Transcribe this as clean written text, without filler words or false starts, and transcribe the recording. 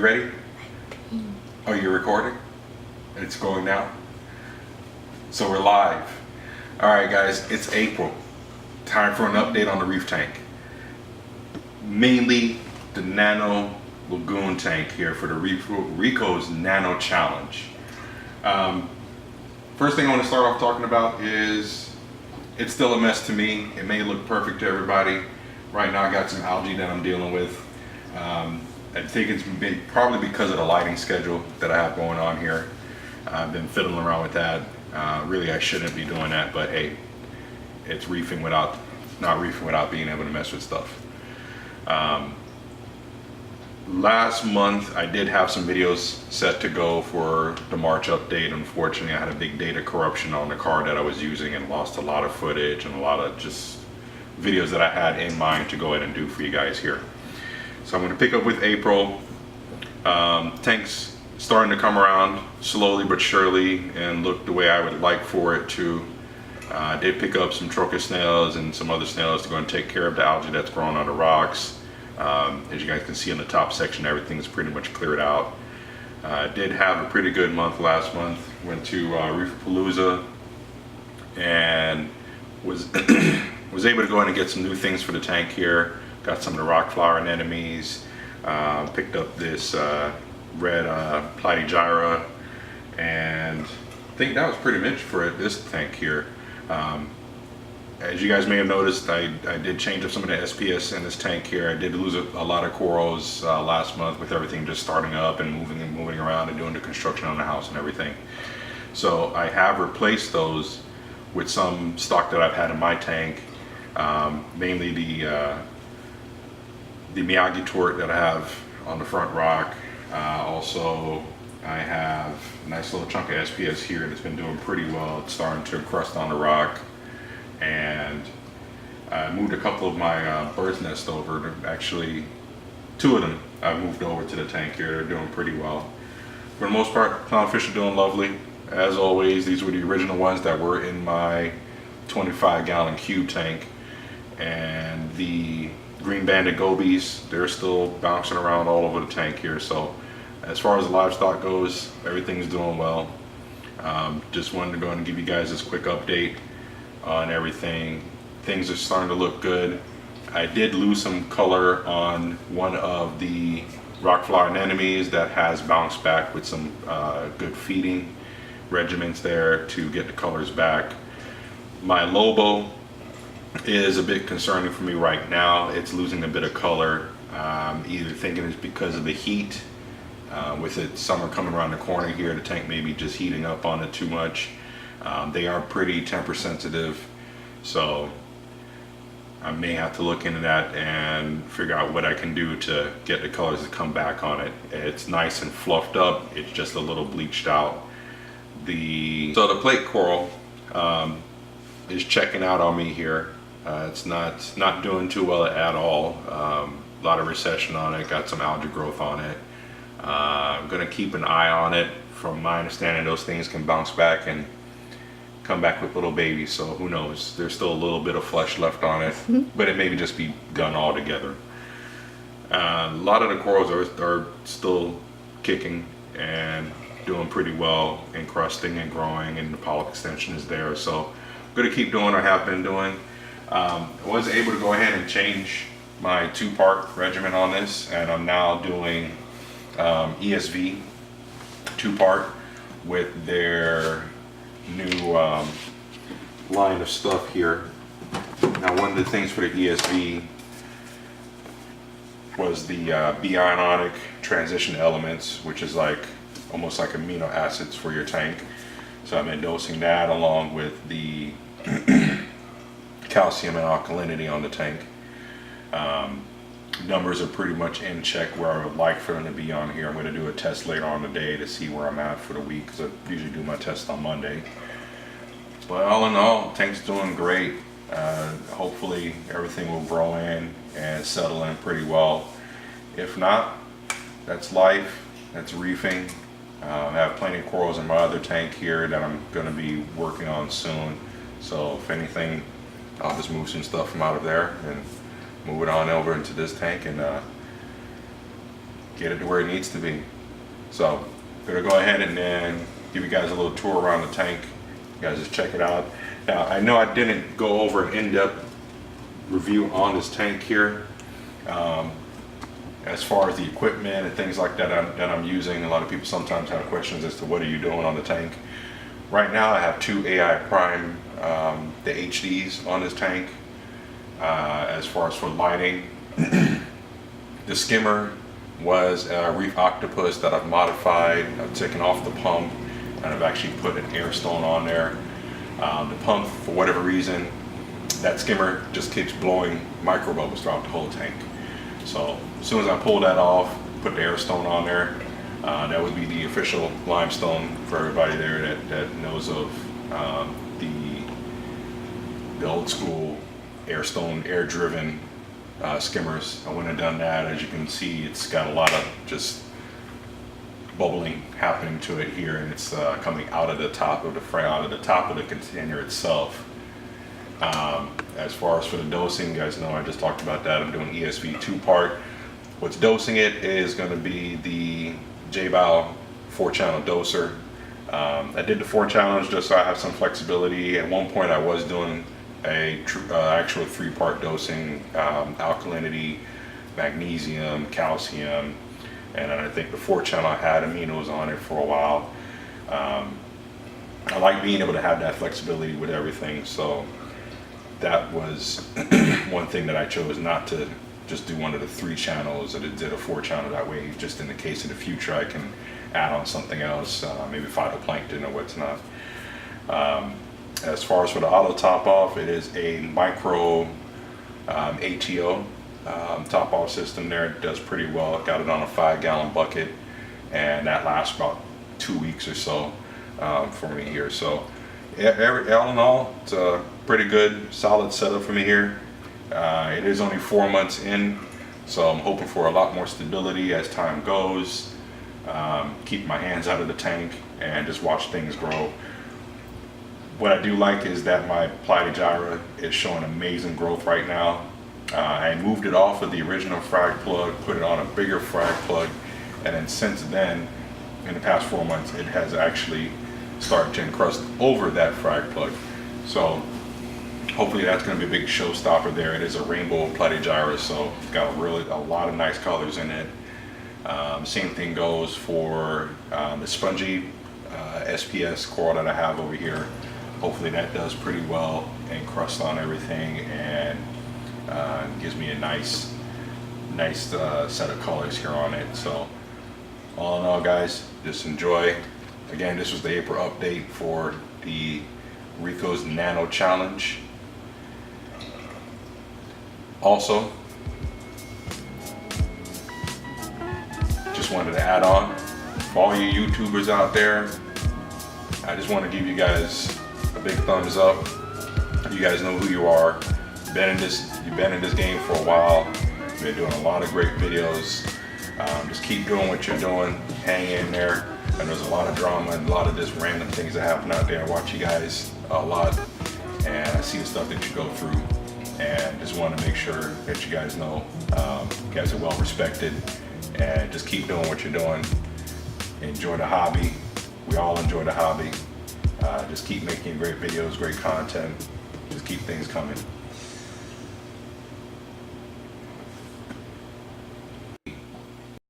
You ready? Oh, you're recording? It's going now? So we're live. Alright guys, it's April. Time for an update on the reef tank. Mainly the Nano lagoon tank here for the Rico's Nano Challenge. First thing I want to start off talking about is it's still a mess to me. It may look perfect to everybody. Right now I got some algae that I'm dealing with. I think it's probably because of the lighting schedule that I have going on here. I've been fiddling around with that. Really I shouldn't be doing that, but hey, it's reefing without, not reefing without being able to mess with stuff. Last month I did have some videos set to go for the March update. Unfortunately I had a big data corruption on the card that I was using and lost a lot of footage and a lot of just videos that I had in mind to go ahead and do for you guys here. So I'm going to pick up with April. Tank's starting to come around slowly but surely and look the way I would like for it to. I did pick up some trochus snails and some other snails to go and take care of the algae that's growing on the rocks. As you guys can see in the top section, everything is pretty much cleared out. I did have a pretty good month last month. Went to Reef and was was able to go in and get some new things for the tank here. Got some of the rock flower anemones. Picked up this red platygyra, and I think that was pretty much for this tank here. As you guys may have noticed, I did change up some of the SPS in this tank here. I did lose a lot of corals last month with everything just starting up and moving around and doing the construction on the house and everything. So I have replaced those with some stock that I've had in my tank, mainly the Miyagi tort that I have on the front rock. Also, I have a nice little chunk of SPS here that's been doing pretty well. It's starting to crust on the rock. And I moved a couple of my bird's nest over. Actually, two of them I moved over to the tank here. They're doing pretty well. For the most part, clownfish are doing lovely. As always, these were the original ones that were in my 25-gallon cube tank. And the green banded gobies, they're still bouncing around all over the tank here. So as far as the livestock goes, everything's doing well. Just wanted to go and give you guys this quick update on everything. Things are starting to look good. I did lose some color on one of the rock flower anemones that has bounced back with some good feeding regimens there to get the colors back. My Lobo is a bit concerning for me right now. It's losing a bit of color. Either thinking it's because of the heat. With it summer coming around the corner here, the tank may be just heating up on it too much. They are pretty temper sensitive, so I may have to look into that and figure out what I can do to get the colors to come back on it. It's nice and fluffed up, it's just a little bleached out. So the plate coral is checking out on me here. It's not doing too well at all. A lot of recession on it, got some algae growth on it. I'm gonna keep an eye on it. From my understanding, those things can bounce back and come back with little babies, so who knows. There's still a little bit of flesh left on it, but it may just be done altogether. A lot of the corals are still kicking and doing pretty well, encrusting and growing, and the polyp extension is there, so I'm gonna keep doing what I have been doing. I was able to go ahead and change my two-part regimen on this, and I'm now doing ESV two-part with their new line of stuff here. Now, one of the things for the ESV was the B-ionic transition elements, which is like almost like amino acids for your tank. So I've been dosing that along with the calcium and alkalinity on the tank. Numbers are pretty much in check where I would like for them to be on here. I'm going to do a test later on today to see where I'm at for the week, because I usually do my test on Monday. But all in all, tank's doing great. Hopefully everything will grow in and settle in pretty well. If not, that's life, that's reefing. I have plenty of corals in my other tank here that I'm going to be working on soon. So if anything, I'll just move some stuff from out of there and move it on over into this tank and get it to where it needs to be. So gonna go ahead and then give you guys a little tour around the tank. You guys just check it out. Now I know I didn't go over an in-depth review on this tank here. As far as the equipment and things like that I'm using, a lot of people sometimes have questions as to what are you doing on the tank. Right now I have two AI Prime, the HDs on this tank. As far as for lighting, the skimmer was a Reef Octopus that I've modified. I've taken off the pump and I've actually put an air stone on there. The pump, for whatever reason, that skimmer just keeps blowing micro bubbles throughout the whole tank. So as soon as I pull that off, put the air stone on there, that would be the official limestone for everybody there that knows of the old school air stone, air driven skimmers. I went and done that. As you can see, it's got a lot of just bubbling happening to it here, and it's coming out of the top of the frame, out of the top of the container itself. As far as for the dosing, you guys know I just talked about that. I'm doing ESV 2-part. What's dosing it is going to be the J-Bow 4-channel doser. I did the 4 channels just so I have some flexibility. At one point I was doing a actual 3-part dosing, alkalinity, magnesium, calcium, and I think the 4-channel I had aminos on it for a while. I like being able to have that flexibility with everything, so that was one thing that I chose not to just do one of the 3 channels, and it did a 4-channel. That way, just in the case of the future, I can add on something else, maybe phytoplankton or what's not. As far as for the Autotopoff, it is a micro ATO top-off system there. It does pretty well. Got it on a 5-gallon bucket, and that lasts about 2 weeks or so for me here. So all in all, it's a pretty good, solid setup for me here. It is only 4 months in, so I'm hoping for a lot more stability as time goes. Keep my hands out of the tank and just watch things grow. What I do like is that my Platygyra is showing amazing growth right now. I moved it off of the original frag plug, put it on a bigger frag plug, and then since then, in the past 4 months, it has actually started to encrust over that frag plug. So hopefully that's going to be a big showstopper there. It is a rainbow Platygyra, so it's got a lot of nice colors in it. Same thing goes for the spongy SPS coral that I have over here. Hopefully that does pretty well, encrust on everything, and gives me a nice set of colors here on it. So all in all, guys, just enjoy. Again, this was the April update for the Rico's Nano Challenge. Also, just wanted to add on, for all you YouTubers out there, I just want to give you guys a big thumbs up. You guys know who you are. You've been in this game for a while. You've been doing a lot of great videos. Just keep doing what you're doing. Hang in there. And there's a lot of drama and a lot of just random things that happen out there. I watch you guys a lot, and I see the stuff that you go through, and just want to make sure that you guys know you guys are well respected, and just keep doing what you're doing. Enjoy the hobby. We all enjoy the hobby. Just keep making great videos, great content. Just keep things coming.